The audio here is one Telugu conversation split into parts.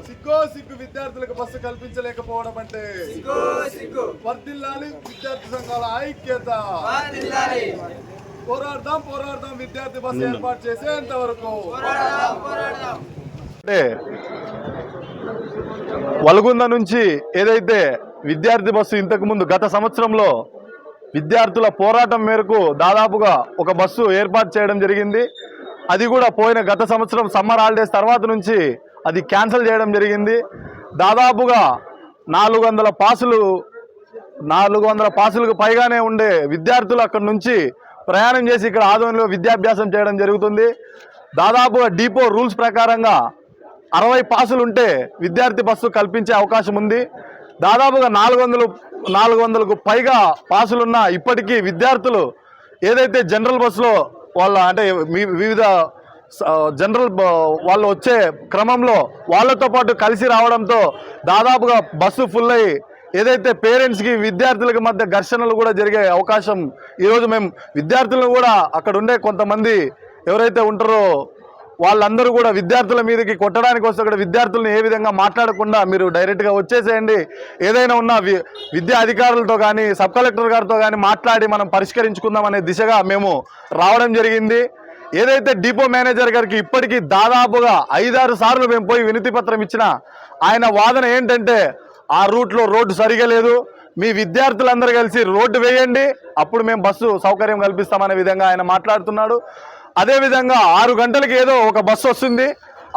సిగ్గో సిగ్గు విద్యార్థులకు బస్సు కల్పించలేకపోవడం అంటే వర్ధిల్లాలి విద్యార్థి సంఘాల ఐక్యత. పోరాడదాం పోరాడదాం విద్యార్థి బస్సు ఏర్పాటు చేసేంత వరకు. అంటే వల్గొంద నుంచి ఏదైతే విద్యార్థి బస్సు ఇంతకు ముందు గత సంవత్సరంలో విద్యార్థుల పోరాటం మేరకు దాదాపుగా ఒక బస్సు ఏర్పాటు చేయడం జరిగింది. అది కూడా పోయిన గత సంవత్సరం సమ్మర్ హాలిడేస్ తర్వాత నుంచి అది క్యాన్సిల్ చేయడం జరిగింది. దాదాపుగా 400 పాసులకు పైగానే ఉండే విద్యార్థులు అక్కడి నుంచి ప్రయాణం చేసి ఇక్కడ ఆధ్వర్యంలో విద్యాభ్యాసం చేయడం జరుగుతుంది. దాదాపుగా డిపో రూల్స్ ప్రకారంగా 60 పాసులు ఉంటే విద్యార్థి బస్సు కల్పించే అవకాశం ఉంది. దాదాపుగా 400కు పైగా పాసులున్న ఇప్పటికీ విద్యార్థులు ఏదైతే జనరల్ బస్సులో వాళ్ళ అంటే వివిధ జనరల్ వాళ్ళు వచ్చే క్రమంలో వాళ్ళతో పాటు కలిసి రావడంతో దాదాపుగా బస్సు ఫుల్ అయ్యి ఏదైతే పేరెంట్స్కి విద్యార్థులకి మధ్య ఘర్షణలు కూడా జరిగే అవకాశం ఈరోజు మేము విద్యార్థులను కూడా అక్కడ ఉండే కొంతమంది ఎవరైతే ఉంటారో వాళ్ళందరూ కూడా విద్యార్థుల మీదకి కొట్టడానికి వస్తే అక్కడ విద్యార్థులను ఏ విధంగా మాట్లాడకుండా మీరు డైరెక్ట్గా వచ్చేసేయండి, ఏదైనా ఉన్న విద్యా అధికారులతో కానీ సబ్ కలెక్టర్ గారితో కానీ మాట్లాడి మనం పరిష్కరించుకుందాం అనే దిశగా మేము రావడం జరిగింది. ఏదైతే డిపో మేనేజర్ గారికి ఇప్పటికీ దాదాపుగా 5-6 సార్లు మేము పోయి వినతి పత్రం ఇచ్చినా ఆయన వాదన ఏంటంటే ఆ రూట్లో రోడ్డు సరిగా లేదు, మీ విద్యార్థులందరూ కలిసి రోడ్డు వేయండి అప్పుడు మేము బస్సు సౌకర్యం కల్పిస్తామనే విధంగా ఆయన మాట్లాడుతున్నాడు. అదేవిధంగా 6 గంటలకి ఏదో ఒక బస్సు వస్తుంది,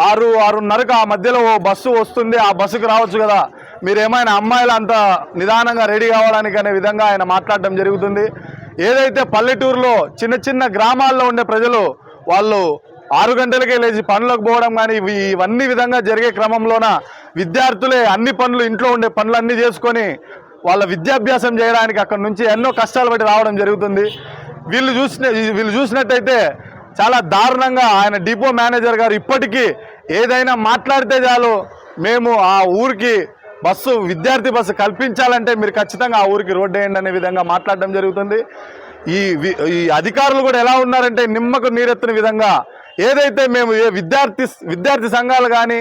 6-6:30కు ఆ మధ్యలో ఓ బస్సు వస్తుంది, ఆ బస్సుకు రావచ్చు కదా, మీరు ఏమైనా అమ్మాయిలు అంత నిదానంగా రెడీ కావడానికి అనే విధంగా ఆయన మాట్లాడడం జరుగుతుంది. ఏదైతే పల్లెటూరులో చిన్న చిన్న గ్రామాల్లో ఉండే ప్రజలు వాళ్ళు 6 గంటలకే లేచి పనులకు పోవడం కానీ ఇవన్నీ విధంగా జరిగే క్రమంలోన విద్యార్థులే అన్ని పనులు ఇంట్లో ఉండే పనులన్నీ చేసుకొని వాళ్ళ విద్యాభ్యాసం చేయడానికి అక్కడ నుంచి ఎన్నో కష్టాలు పడి రావడం జరుగుతుంది. వీళ్ళు చూసినట్టయితే చాలా దారుణంగా ఆయన డిపో మేనేజర్ గారు ఇప్పటికీ ఏదైనా మాట్లాడితే చాలు మేము ఆ ఊరికి విద్యార్థి బస్సు కల్పించాలంటే మీరు ఖచ్చితంగా ఆ ఊరికి రోడ్డు వేయండి అనే విధంగా మాట్లాడడం జరుగుతుంది. ఈ అధికారులు కూడా ఎలా ఉన్నారంటే నిమ్మకు నీరెత్తిన విధంగా ఏదైతే మేము విద్యార్థి సంఘాలు కానీ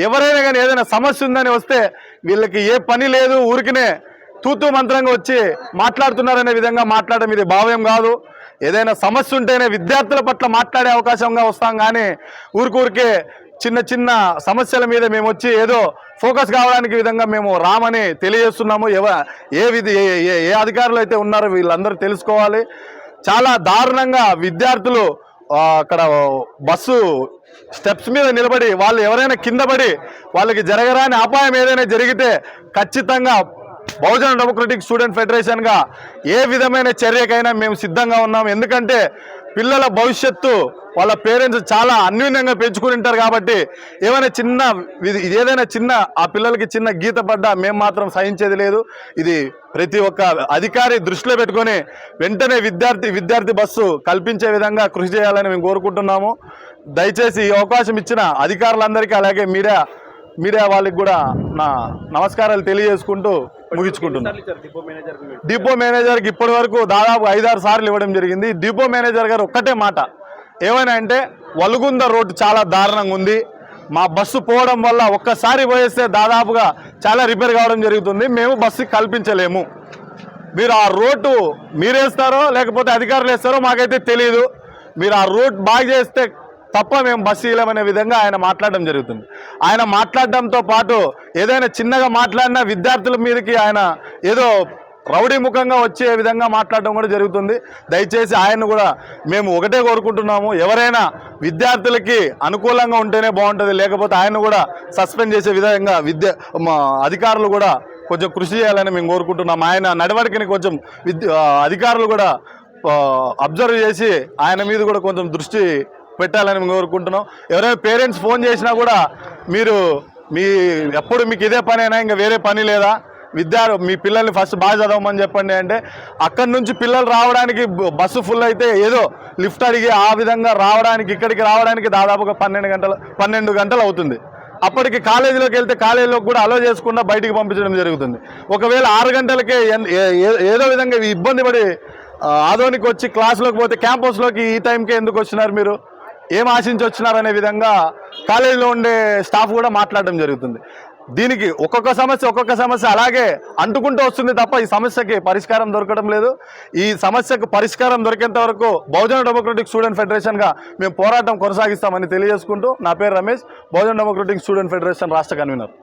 ఎవరైనా కానీ ఏదైనా సమస్య ఉందని వస్తే వీళ్ళకి ఏ పని లేదు, ఊరికినే తూతూ మంత్రంగా వచ్చి మాట్లాడుతున్నారనే విధంగా మాట్లాడడం ఇది భావ్యం కాదు. ఏదైనా సమస్య ఉంటేనే విద్యార్థుల పట్ల మాట్లాడే అవకాశంగా వస్తాం కానీ ఊరికే చిన్న చిన్న సమస్యల మీద మేము వచ్చి ఏదో ఫోకస్ కావడానికి విధంగా మేము రామని తెలియజేస్తున్నాము. ఏ అధికారులు అయితే ఉన్నారో వీళ్ళందరూ తెలుసుకోవాలి. చాలా దారుణంగా విద్యార్థులు అక్కడ బస్సు స్టెప్స్ మీద నిలబడి వాళ్ళు ఎవరైనా కింద పడి వాళ్ళకి జరగరాని అపాయం ఏదైనా జరిగితే ఖచ్చితంగా బహుజన డెమోక్రటిక్ స్టూడెంట్ ఫెడరేషన్గా ఏ విధమైన చర్యకైనా మేము సిద్ధంగా ఉన్నాం. ఎందుకంటే పిల్లల భవిష్యత్తు వాళ్ళ పేరెంట్స్ చాలా అన్యూన్యంగా పెంచుకుని ఉంటారు కాబట్టి ఏదైనా చిన్న ఆ పిల్లలకి చిన్న గీత పడ్డా మేము మాత్రం సహించేది లేదు. ఇది ప్రతి ఒక్క అధికారి దృష్టిలో పెట్టుకొని వెంటనే విద్యార్థి బస్సు కల్పించే విధంగా కృషి చేయాలని మేము కోరుకుంటున్నాము. దయచేసి ఈ అవకాశం ఇచ్చిన అధికారులందరికీ అలాగే మీడియా వాళ్ళకి కూడా నా నమస్కారాలు తెలియజేసుకుంటూ ముగించుకుంటున్నాను. డిపో మేనేజర్కి ఇప్పటి వరకు దాదాపు 5-6 సార్లు ఇవ్వడం జరిగింది. డిపో మేనేజర్ గారు ఒక్కటే మాట ఏమైనా అంటే వల్గొంద రోడ్డు చాలా దారుణంగా ఉంది, మా బస్సు పోవడం వల్ల ఒక్కసారి పోయేస్తే దాదాపుగా చాలా రిపేర్ కావడం జరుగుతుంది, మేము బస్సు కల్పించలేము, మీరు ఆ రోడ్డు మీరేస్తారో లేకపోతే అధికారులు వేస్తారో మాకైతే తెలియదు, మీరు ఆ రోడ్ బాగా చేస్తే తప్ప మేము బస్సు ఇవ్వలేమనే విధంగా ఆయన మాట్లాడడం జరుగుతుంది. ఆయన మాట్లాడడంతో పాటు ఏదైనా చిన్నగా మాట్లాడినా విద్యార్థుల మీదకి ఆయన ఏదో రౌడీ ముఖంగా వచ్చే విధంగా మాట్లాడడం కూడా జరుగుతుంది. దయచేసి ఆయన కూడా మేము ఒకటే కోరుకుంటున్నాము, ఎవరైనా విద్యార్థులకి అనుకూలంగా ఉంటేనే బాగుంటుంది, లేకపోతే ఆయన కూడా సస్పెండ్ చేసే విధంగా అధికారులు కూడా కొంచెం కృషి చేయాలని మేము కోరుకుంటున్నాం. ఆయన నడవడికని కొంచెం అధికారులు కూడా అబ్జర్వ్ చేసి ఆయన మీద కూడా కొంచెం దృష్టి పెట్టాలని మేము కోరుకుంటున్నాం. ఎవరైనా పేరెంట్స్ ఫోన్ చేసినా కూడా ఎప్పుడు మీకు ఇదే పనేనా, ఇంకా వేరే పని లేదా, మీ పిల్లల్ని ఫస్ట్ బాగా చదవమని చెప్పండి అంటే అక్కడి నుంచి పిల్లలు రావడానికి బస్సు ఫుల్ అయితే ఏదో లిఫ్ట్ అడిగి ఆ విధంగా రావడానికి ఇక్కడికి రావడానికి దాదాపుగా 12 గంటలు అవుతుంది. అప్పటికి కాలేజీలోకి వెళ్తే కాలేజీలోకి కూడా అలో చేసుకుండా బయటికి పంపించడం జరుగుతుంది. ఒకవేళ 6 గంటలకే ఏదో విధంగా ఇబ్బంది పడి ఆదోనికి వచ్చి క్లాసులోకి పోతే క్యాంపస్లోకి ఈ టైంకే ఎందుకు వచ్చినారు, మీరు ఏం ఆశించి వచ్చినారనే విధంగా కాలేజీలో ఉండే స్టాఫ్ కూడా మాట్లాడడం జరుగుతుంది. దీనికి ఒక్కొక్క సమస్య అలాగే అంటుకుంటూ వస్తుంది తప్ప ఈ సమస్యకి పరిష్కారం దొరకడం లేదు. ఈ సమస్యకు పరిష్కారం దొరికేంత వరకు బహుజన డెమోక్రటిక్ స్టూడెంట్ ఫెడరేషన్గా మేము పోరాటం కొనసాగిస్తామని తెలియజేసుకుంటూ, నా పేరు రమేష్, బహుజన డెమోక్రటిక్ స్టూడెంట్ ఫెడరేషన్ రాష్ట్ర కన్వీనర్.